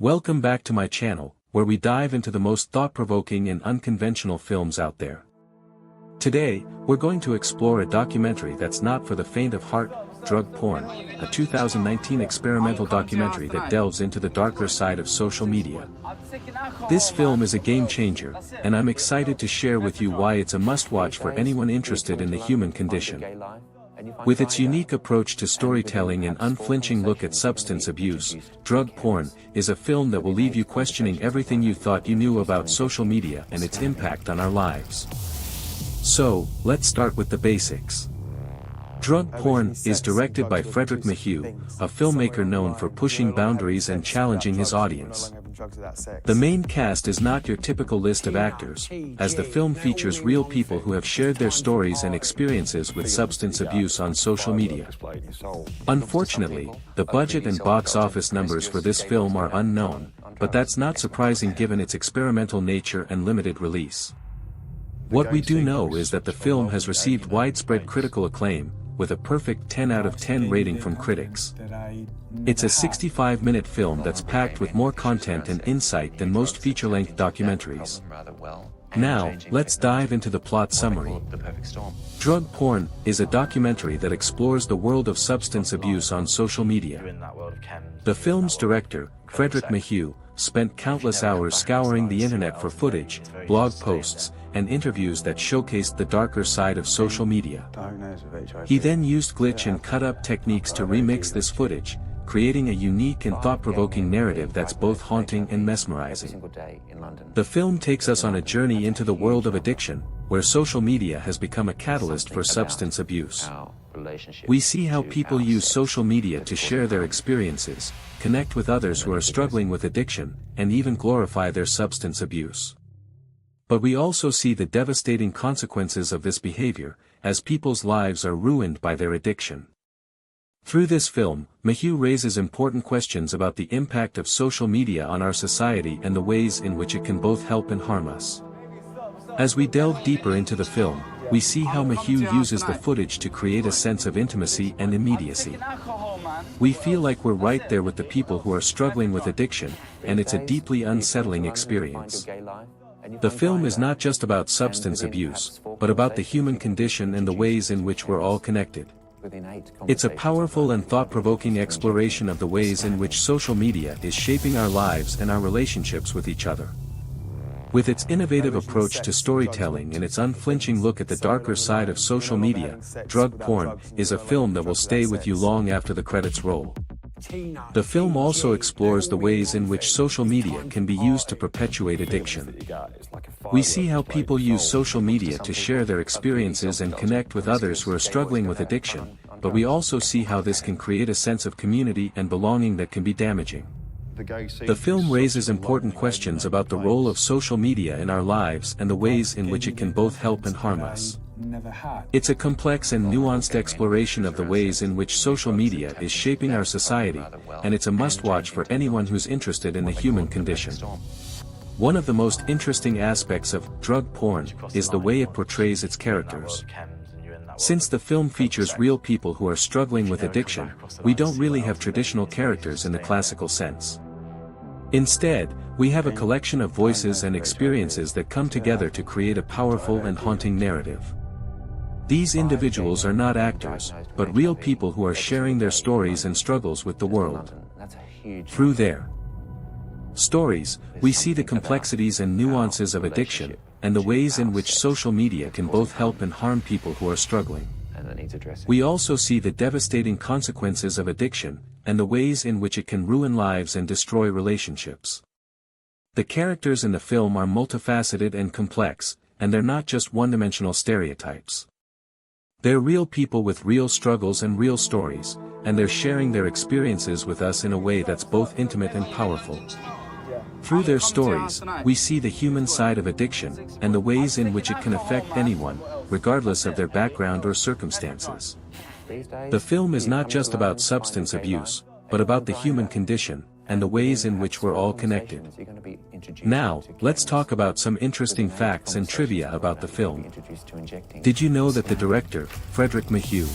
Welcome back to my channel, where we dive into the most thought-provoking and unconventional films out there. Today, we're going to explore a documentary that's not for the faint of heart, Drug Porn, a 2019 experimental documentary that delves into the darker side of social media. This film is a game-changer, and I'm excited to share with you why it's a must-watch for anyone interested in the human condition. With its unique approach to storytelling and unflinching look at substance abuse, Drug Porn is a film that will leave you questioning everything you thought you knew about social media and its impact on our lives. So, let's start with the basics. Drug Porn is directed by Frederick Mayhew, a filmmaker known for pushing boundaries and challenging his audience. The main cast is not your typical list of actors, as the film features real people who have shared their stories and experiences with substance abuse on social media. Unfortunately, the budget and box office numbers for this film are unknown, but that's not surprising given its experimental nature and limited release. What we do know is that the film has received widespread critical acclaim, with a perfect 10 out of 10 rating from critics. It's a 65-minute film that's packed with more content and insight than most feature-length documentaries. Now, let's dive into the plot summary. Drug Porn is a documentary that explores the world of substance abuse on social media. The film's director, Frederick Mayhew, spent countless hours scouring the internet for footage, blog posts, and interviews that showcased the darker side of social media. He then used glitch and cut-up techniques to remix this footage, creating a unique and thought-provoking narrative that's both haunting and mesmerizing. The film takes us on a journey into the world of addiction, where social media has become a catalyst for substance abuse. We see how people use social media to share their experiences, connect with others who are struggling with addiction, and even glorify their substance abuse. But we also see the devastating consequences of this behavior, as people's lives are ruined by their addiction. Through this film, Mayhew raises important questions about the impact of social media on our society and the ways in which it can both help and harm us. As we delve deeper into the film, we see how Mayhew uses the footage to create a sense of intimacy and immediacy. We feel like we're right there with the people who are struggling with addiction, and it's a deeply unsettling experience. The film is not just about substance abuse, but about the human condition and the ways in which we're all connected. It's a powerful and thought-provoking exploration of the ways in which social media is shaping our lives and our relationships with each other. With its innovative approach to storytelling and its unflinching look at the darker side of social media, Drug Porn is a film that will stay with you long after the credits roll. The film also explores the ways in which social media can be used to perpetuate addiction. We see how people use social media to share their experiences and connect with others who are struggling with addiction, but we also see how this can create a sense of community and belonging that can be damaging. The film raises important questions about the role of social media in our lives and the ways in which it can both help and harm us. It's a complex and nuanced exploration of the ways in which social media is shaping our society, and it's a must-watch for anyone who's interested in the human condition. One of the most interesting aspects of Drug Porn is the way it portrays its characters. Since the film features real people who are struggling with addiction, we don't really have traditional characters in the classical sense. Instead, we have a collection of voices and experiences that come together to create a powerful and haunting narrative. These individuals are not actors, but real people who are sharing their stories and struggles with the world. Through their stories, we see the complexities and nuances of addiction, and the ways in which social media can both help and harm people who are struggling. We also see the devastating consequences of addiction, and the ways in which it can ruin lives and destroy relationships. The characters in the film are multifaceted and complex, and they're not just one-dimensional stereotypes. They're real people with real struggles and real stories, and they're sharing their experiences with us in a way that's both intimate and powerful. Through their stories, we see the human side of addiction, and the ways in which it can affect anyone, regardless of their background or circumstances. The film is not just about substance abuse, but about the human condition, and the ways in which we're all connected. Now, let's talk about some interesting facts and trivia about the film. Did you know that the director, Frederick Mayhew,